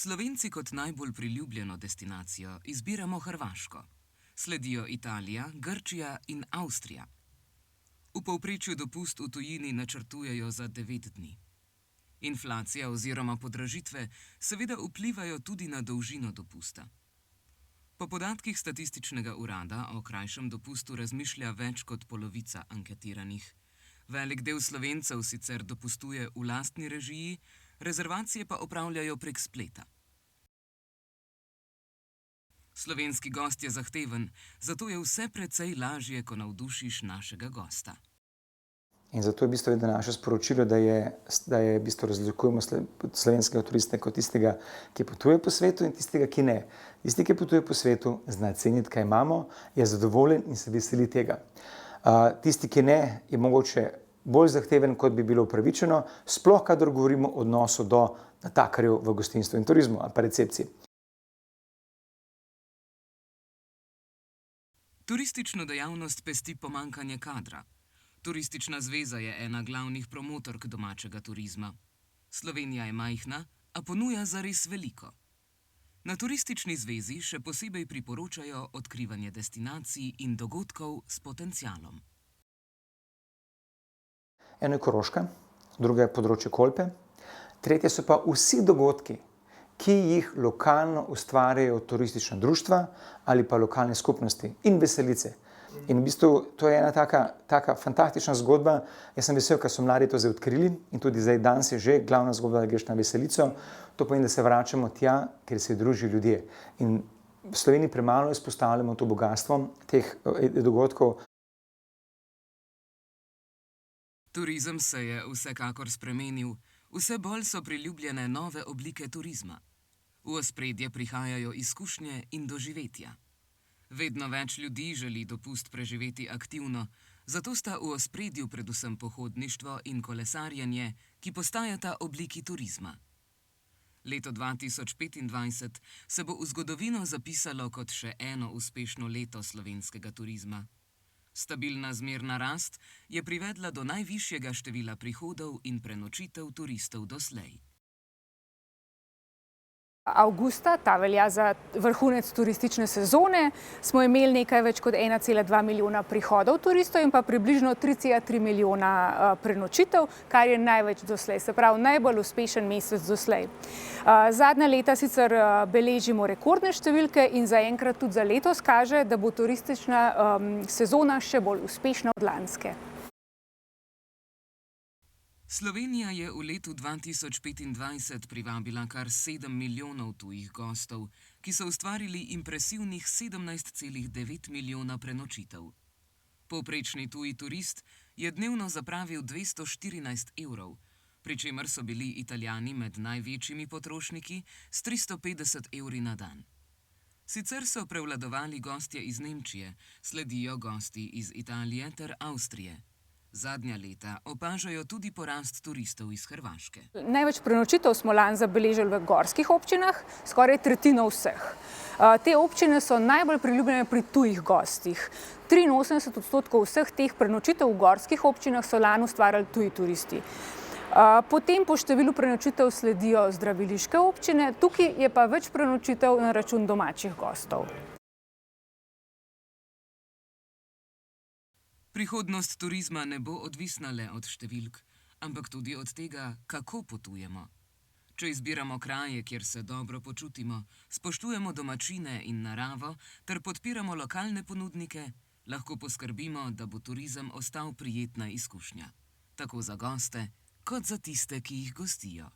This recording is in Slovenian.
Slovenci kot najbolj priljubljeno destinacijo izbiramo Hrvaško. Sledijo Italija, Grčija in Avstrija. V povprečju dopust v tujini načrtujejo za 9 dni. Inflacija oziroma podražitve seveda vplivajo tudi na dolžino dopusta. Po podatkih Statističnega urada o krajšem dopustu razmišlja več kot polovica anketiranih. Velik del Slovencev sicer dopustuje v lastni režiji, rezervacije pa opravljajo prek spleta. Slovenski gost je zahteven, zato je vse precej lažje, ko navdušiš našega gosta. In zato je v bistvu naše sporočilo, da je v bistvu razlikujemo slovenskega turista kot tistega, ki potuje po svetu, in tistega, ki ne. Tisti, ki potuje po svetu, zna ceniti, kaj imamo, je zadovoljen in se veseli tega. Tisti, ki ne, je mogoče bolj zahteven, kot bi bilo upravičeno, sploh kadar govorimo o odnosu do natakarjev v gostinstvu in turizmu ali pa recepciji. Turistično dejavnost pesti pomanjkanje kadra. Turistična zveza je ena glavnih promotork domačega turizma. Slovenija je majhna, a ponuja zares veliko. Na turistični zvezi še posebej priporočajo odkrivanje destinacij in dogodkov s potencialom. Eno je Koroška, drugo je področje Kolpe, tretje so pa vsi dogodki, ki jih lokalno ustvarjajo turistična društva ali pa lokalne skupnosti in veselice. In v bistvu to je ena taka fantastična zgodba. Jaz sem vesel, ker so mladi to zdaj odkrili in tudi zdaj danes je že glavna zgodba, da greš na veselico. To pomeni, da se vračamo tja, kjer se družijo ljudje. In v Sloveniji premalo izpostavljamo to bogatstvo teh dogodkov. Turizem se je vsekakor spremenil, vse bolj so priljubljene nove oblike turizma. V ospredje prihajajo izkušnje in doživetja. Vedno več ljudi želi dopust preživeti aktivno, zato sta v ospredju predvsem pohodništvo in kolesarjenje, ki postajata obliki turizma. Leto 2025 se bo v zgodovino zapisalo kot še eno uspešno leto slovenskega turizma. Stabilna zmerna rast je privedla do najvišjega števila prihodov in prenočitev turistov doslej. Avgusta, ta velja za vrhunec turistične sezone, smo imeli nekaj več kot 1,2 milijona prihodov turistov in pa približno 3,3 milijona prenočitev, kar je največ doslej, se pravi najbolj uspešen mesec doslej. Zadnja leta sicer beležimo rekordne številke in zaenkrat tudi za letos kaže, da bo turistična sezona še bolj uspešna od lanske. Slovenija je v letu 2025 privabila kar 7 milijonov tujih gostov, ki so ustvarili impresivnih 17,9 milijona prenočitev. Povprečni tuji turist je dnevno zapravil 214 evrov, pri čemer so bili Italijani med največjimi potrošniki s 350 evri na dan. Sicer so prevladovali gostje iz Nemčije, sledijo gosti iz Italije ter Avstrije. Zadnja leta opažajo tudi porast turistov iz Hrvaške. Največ prenočitev smo lani zabeležili v gorskih občinah, skoraj tretjino vseh. Te občine so najbolj priljubljene pri tujih gostih. 83% vseh teh prenočitev v gorskih občinah so lani ustvarjali tuji turisti. Potem po številu prenočitev sledijo zdraviliške občine, tukaj je pa več prenočitev na račun domačih gostov. Prihodnost turizma ne bo odvisna le od številk, ampak tudi od tega, kako potujemo. Če izbiramo kraje, kjer se dobro počutimo, spoštujemo domačine in naravo ter podpiramo lokalne ponudnike, lahko poskrbimo, da bo turizem ostal prijetna izkušnja. Tako za goste, kot za tiste, ki jih gostijo.